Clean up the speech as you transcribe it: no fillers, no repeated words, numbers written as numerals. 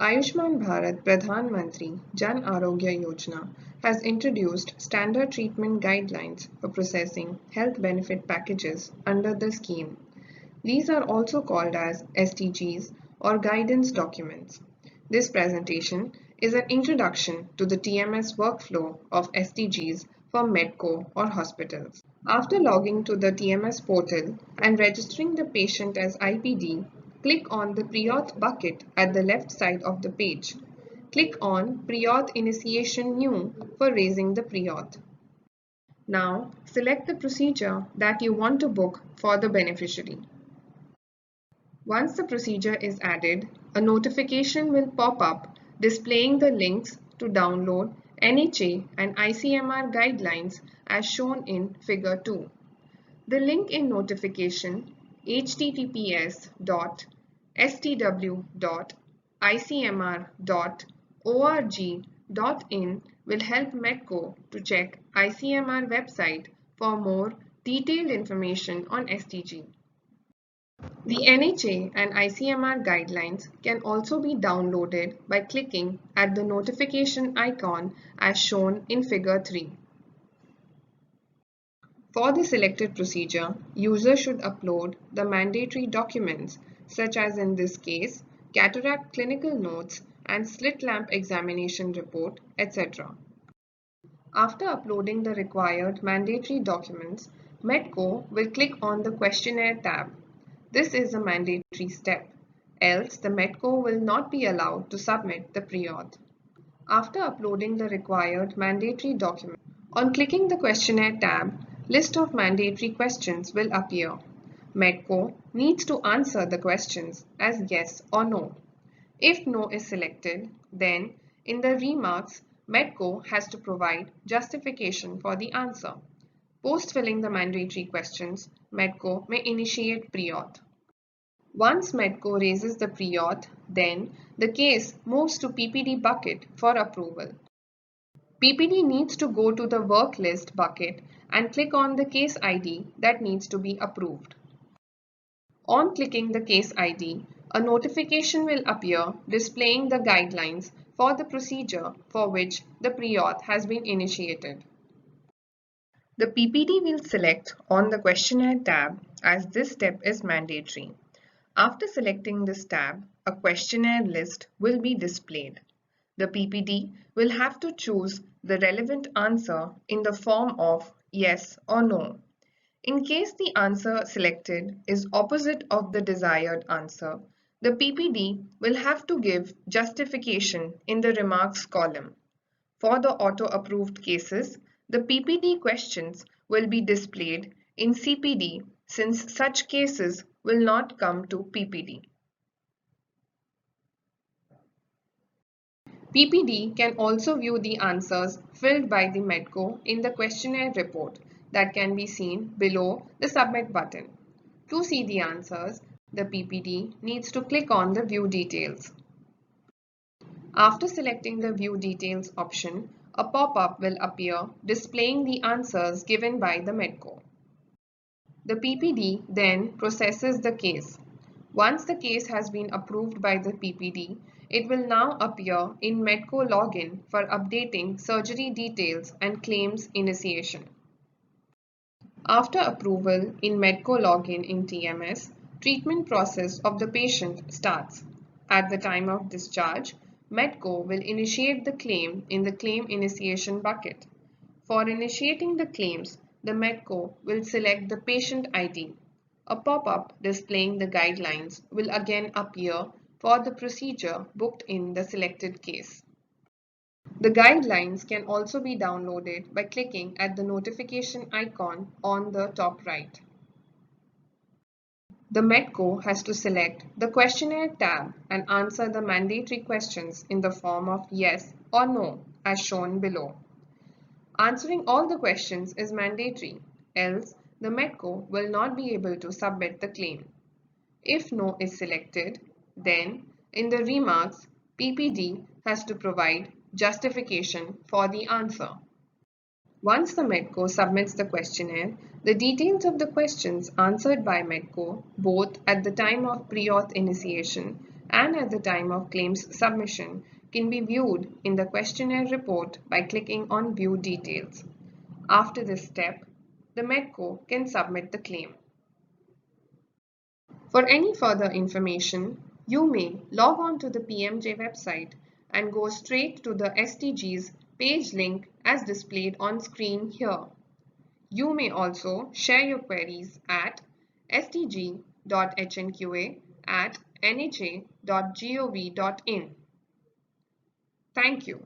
Ayushman Bharat Pradhan Mantri Jan Arogya Yojana has introduced standard treatment guidelines for processing health benefit packages under the scheme. These are also called as SDGs or guidance documents. This presentation is an introduction to the TMS workflow of SDGs for Medco or hospitals. After logging to the TMS portal and registering the patient as IPD, click on the Pre-Auth bucket at the left side of the page. Click on Pre-Auth Initiation New for raising the pre-auth. Now, select the procedure that you want to book for the beneficiary. Once the procedure is added, a notification will pop up displaying the links to download NHA and ICMR guidelines as shown in Figure 2. The link in notification https://icmr.org.in will help Medco to check ICMR website for more detailed information on SDG. The NHA and ICMR guidelines can also be downloaded by clicking at the notification icon as shown in Figure 3. For the selected procedure, user should upload the mandatory documents such as in this case, cataract clinical notes and slit lamp examination report, etc. After uploading the required mandatory documents, Medco will click on the questionnaire tab. This is a mandatory step, else the Medco will not be allowed to submit the pre-auth. After uploading the required mandatory document, on clicking the questionnaire tab, list of mandatory questions will appear. Medco needs to answer the questions as yes or no. If no is selected, then in the remarks, Medco has to provide justification for the answer. Post filling the mandatory questions, Medco may initiate pre-auth. Once Medco raises the pre-auth, then the case moves to PPD bucket for approval. PPD needs to go to the work list bucket and click on the case ID that needs to be approved. On clicking the case ID, a notification will appear displaying the guidelines for the procedure for which the pre-auth has been initiated. The PPD will select on the questionnaire tab as this step is mandatory. After selecting this tab, a questionnaire list will be displayed. The PPD will have to choose the relevant answer in the form of yes or no. In case the answer selected is opposite of the desired answer, the PPD will have to give justification in the remarks column. For the auto-approved cases, the PPD questions will be displayed in CPD since such cases will not come to PPD. PPD can also view the answers filled by the Medco in the questionnaire report that can be seen below the Submit button. To see the answers, the PPD needs to click on the View Details. After selecting the View Details option, a pop-up will appear displaying the answers given by the Medco. The PPD then processes the case. Once the case has been approved by the PPD, it will now appear in Medco login for updating surgery details and claims initiation. After approval in Medco login in TMS, treatment process of the patient starts. At the time of discharge, Medco will initiate the claim in the claim initiation bucket. For initiating the claims, the Medco will select the patient ID. A pop-up displaying the guidelines will again appear for the procedure booked in the selected case. The guidelines can also be downloaded by clicking at the notification icon on the top right. The Medco has to select the questionnaire tab and answer the mandatory questions in the form of yes or no as shown below. Answering all the questions is mandatory, else the Medco will not be able to submit the claim. If no is selected, then in the remarks, PPD has to provide justification for the answer. Once the Medco submits the questionnaire, the details of the questions answered by Medco, both at the time of pre-auth initiation and at the time of claims submission can be viewed in the questionnaire report by clicking on View Details. After this step, the MEDCO can submit the claim. For any further information, you may log on to the PMJ website and go straight to the STG's page link as displayed on screen here. You may also share your queries at stg.hnqa@nha.gov.in. Thank you.